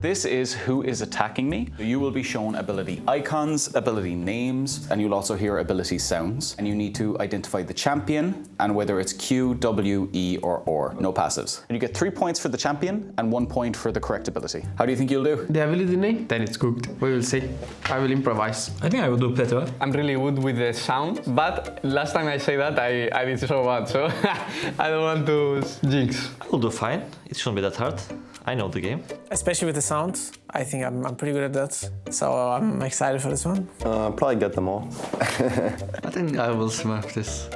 This is who is attacking me. You will be shown ability icons, ability names, and you'll also hear ability sounds. And you need to identify the champion and whether it's Q, W, E, or. No passives. And you get 3 points for the champion and 1 point for the correct ability. How do you think you'll do? The ability name? Then it's cooked. We will see. I will improvise. I think I will do better. I'm really good with the sound, but last time I say that, I did so bad, so I don't want to jinx. I will do fine. It shouldn't be that hard. I know the game. Especially with the sound, I think I'm pretty good at that. So I'm excited for this one. Probably get them all. I think I will smash this.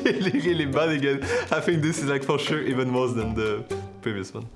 really bad again. I think this is like for sure even worse than the previous one.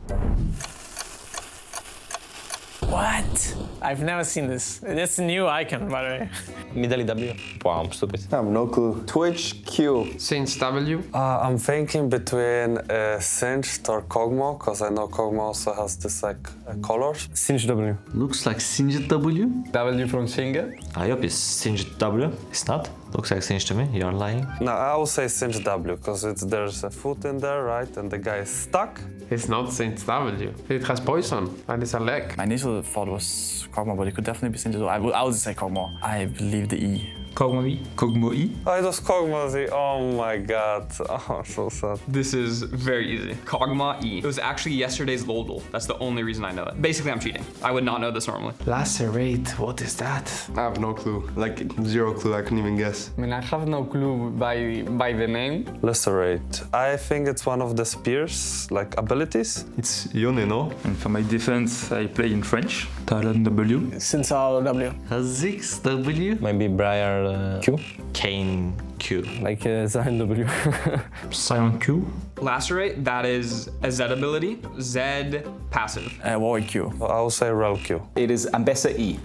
What? I've never seen this. That's a new icon, by the way. Middle W. Wow, I'm stupid. I have no clue. Twitch, Q. Since W. I'm thinking between Singed or Kog'Maw, because I know Kog'Maw also has this like colors. Singe W. Looks like Singed W. W from Singer. I hope it's Singed W. It's not. Looks like Singed to me. You're lying. No, I will say Singed W, because there's a foot in there, right? And the guy is stuck. It's not Since W. It has poison and it's a LEC. My initial thought was Kog'Maw, but it could definitely be Singed. I will just say Kog'Maw. I believe the E. Kog'Maw E. Kog'Maw E. Oh, it was Kog'Maw Z. Oh my god. Oh, so sad. This is very easy. Kog'Maw E. It was actually yesterday's Lodel. That's the only reason I know that. Basically, I'm cheating. I would not know this normally. Lacerate, what is that? I have no clue. Like zero clue. I couldn't even guess. I mean, I have no clue by the name. Lacerate. I think it's one of the spears, like abilities. It's Yone, no? And for my defense, I play in French. Talon W. Since our W. Ziggs W. Maybe Briar Q. Kane Q. Like Zion W. Silent Q. Lacerate, that is a Z ability. Z passive. Warwick Q. I will say Rel Q. It is Ambessa E.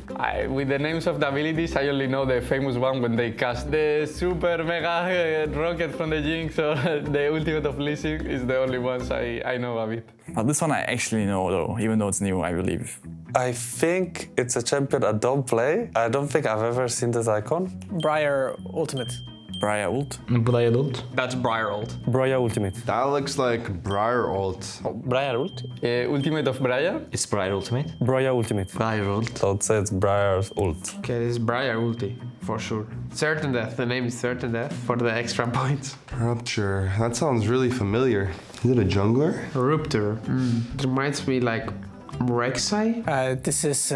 With the names of the abilities, I only know the famous one when they cast the super mega rocket from the Jinx or the ultimate of LEC is the only ones I know a bit. But this one I actually know though, even though it's new, I believe. I think it's a champion I don't play. I don't think I've ever seen this icon. Briar Ultimate. Briar Ult. Briar Ult. That's Briar Ult. Briar Ultimate. That looks like Briar Ult. Briar Ult? Ultimate of Briar? It's Briar Ultimate. Briar Ultimate. Briar Ult. So I would say it's Briar's ult. Okay, this is Briar Ulti, for sure. Certain Death, the name is Certain Death for the extra points. Rupture. That sounds really familiar. Is it a jungler? Rupture. It reminds me like Rek'Sai. This is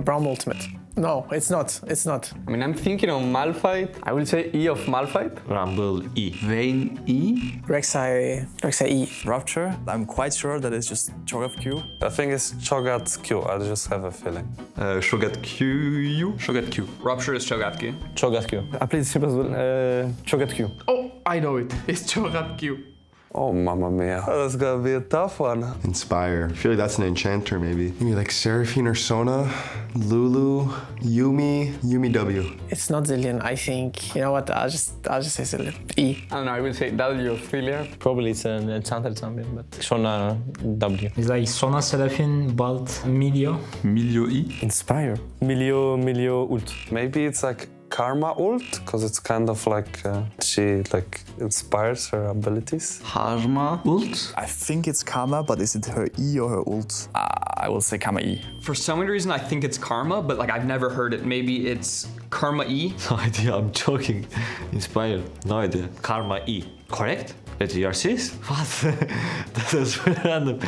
Braum Ultimate. No, it's not. It's not. I mean, I'm thinking of Malphite. I will say E of Malphite. Rumble E. Vayne E? Rek'Sai E. Rupture. I'm quite sure that it's just Cho'Gath Q. I think it's Cho'Gath Q. I just have a feeling. Shogat Q. Shogat Q. Rupture is Cho'Gath Q. Cho'Gath Q. I played the simple as well. Cho'Gath Q. Oh, I know it. It's Cho'Gath Q. Oh, mamma mia. That's gonna be a tough one. Inspire. I feel like that's an enchanter maybe. Maybe like Seraphine or Sona. Lulu. Yumi W. It's not Zillion, I think. You know what? I'll just say Zillion. E. I don't know, I will say W of Freelia. Probably it's an Enchanter champion, but Shona W. It's like Sona, Seraphine, Balt, Milio. Milio E. Inspire. Milio Ult. Maybe it's like Karma ult, because it's kind of like she like inspires her abilities. Karma ult. I think it's Karma, but is it her E or her ult? I will say Karma E. For some reason, I think it's Karma, but like I've never heard it. Maybe it's Karma E. No idea. I'm joking. Inspired. No idea. Karma E. Correct? Wait, you are serious? What? That was very random.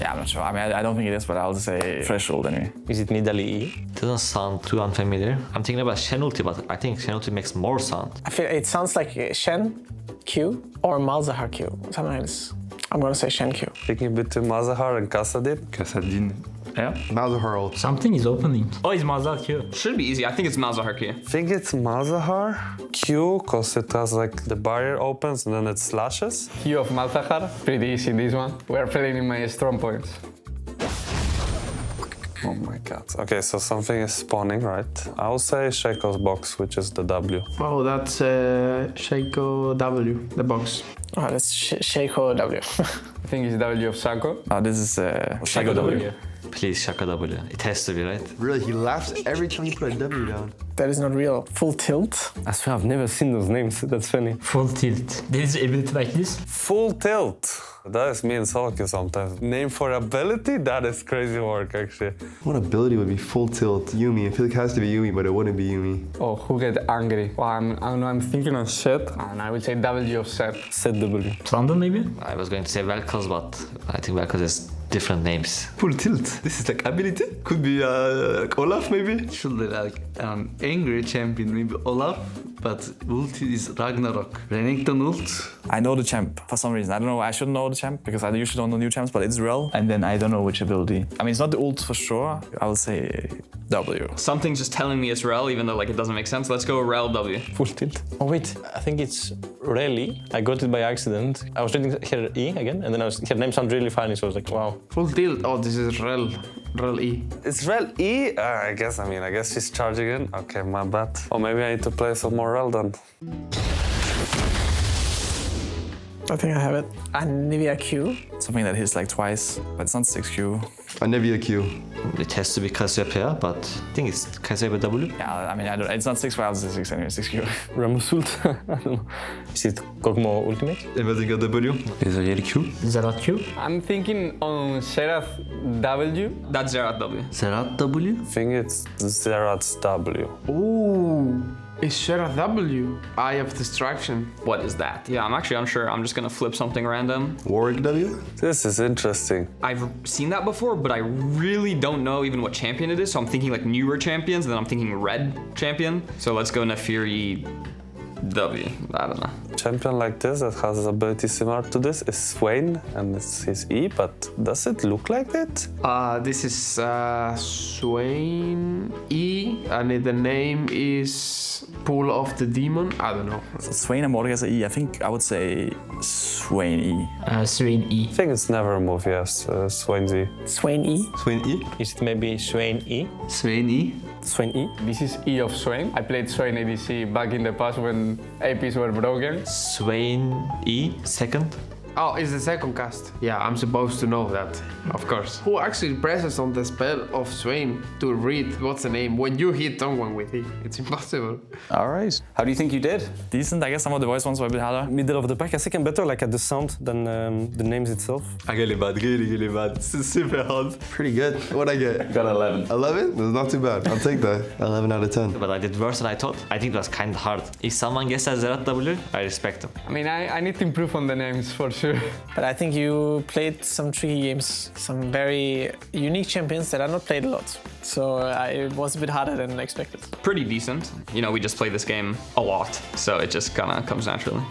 Yeah, I'm not sure. I mean, I don't think it is, but I'll just say Threshold anyway. Is it Nidalee E? Doesn't sound too unfamiliar. I'm thinking about Shen Ulti, but I think Shen Ulti makes more sound. I feel it sounds like Shen Q or Malzahar Q. Something like this. I'm gonna say Shen Q. Thinking between Malzahar and Kassadin. Kassadin. Yeah. Malzahar ult. Something is opening. Oh, it's Malzahar Q. Should be easy. I think it's Malzahar Q. I think it's Malzahar Q, because it has like the barrier opens and then it slashes. Q of Malzahar. Pretty easy, this one. We are playing in my strong points. Oh my god. Okay, so something is spawning, right? I'll say Shaco's box, which is the W. Oh, that's Shaco W, the box. Oh, that's Shaco W. I think it's W of Sako. This is Shaco W. Please, Shaka W. It has to be, right? Really, he laughs every time you put a W down. that is not real. Full tilt. I swear I've never seen those names. That's funny. Full tilt. There is ability like this? Full tilt. That is me and Solky sometimes. Name for ability? That is crazy work, actually. What ability would be full tilt? Yumi. I feel like it has to be Yumi, but it wouldn't be Yumi. Oh, who get angry? Well, I'm thinking on set, and I would say W of set. Set W. Trundle maybe? I was going to say Vel'Koz, but I think Vel'Koz has different names. Full tilt. This is like ability. Could be like Olaf maybe. Should be like an angry champion, maybe Olaf. But ult is Ragnarok. Renekton ult. I know the champ for some reason. I don't know. I should know the champ because I usually don't know new champs, but it's real. And then I don't know which ability. I mean, it's not the ult for sure. I would say W. Something's just telling me it's Rel, even though like it doesn't make sense. Let's go Rel W. Full tilt. Oh wait, I think it's Reli. I got it by accident. I was reading her E again, and then her name sounded really funny, so I was like, wow. Full tilt. Oh, this is Rel. Rel E. It's Rel E? I guess she's charging in. Okay, my bad. Or maybe I need to play some more Rel then. I think I have it. Anivia Q. Something that hits like twice, but it's not 6Q. Anivia Q. It has to be Cassiopeia, but I think it's Cassiopeia W. Yeah, I mean, it's not 6, but I'll say 6 anyway, 6Q. Ramusult? I don't know. Is it Kog'Maw Ultimate? Everything at W. Is a Yeri Q? Zerat Q? I'm thinking on Sheriff W. That's Zerat W. Zerat W? I think it's Zerat's W. Ooh. It's Sheriff W. Eye of Destruction. What is that? Yeah, I'm actually unsure. I'm just gonna flip something random. Warwick W? This is interesting. I've seen that before, but I really don't know even what champion it is. So I'm thinking like newer champions, and then I'm thinking red champion. So let's go Nefiri W. I don't know. Champion like this that has ability similar to this is Swain, and it's his E, but does it look like that? This is Swain E, and the name is Pool of the Demon. I don't know. So Swain and Mordekaiser E. I think I would say Swain E. Swain E. I think it's never a move, yes. Swain Z. Swain E. Swain E? Is it maybe Swain E? Swain E? Swain E? This is E of Swain. I played Swain ADC back in the past when APs were broken. Swain E, second. Oh, it's the second cast. Yeah, I'm supposed to know that, of course. Who actually presses on the spell of Swain to read what's the name when you hit someone with it? It's impossible. All right. How do you think you did? Decent, I guess some of the voice ones were a bit harder. Middle of the pack, I think I'm better like at the sound than the names itself. Really bad. This is super hard. Pretty good. What'd I get? Got 11. 11? That's not too bad. I'll take that. 11 out of 10. But I did worse than I thought. I think it was kind of hard. If someone guessed as Zerat W, I respect them. I mean, I need to improve on the names for sure. But I think you played some tricky games, some very unique champions that are not played a lot. So it was a bit harder than expected. Pretty decent. You know, we just play this game a lot, so it just kind of comes naturally.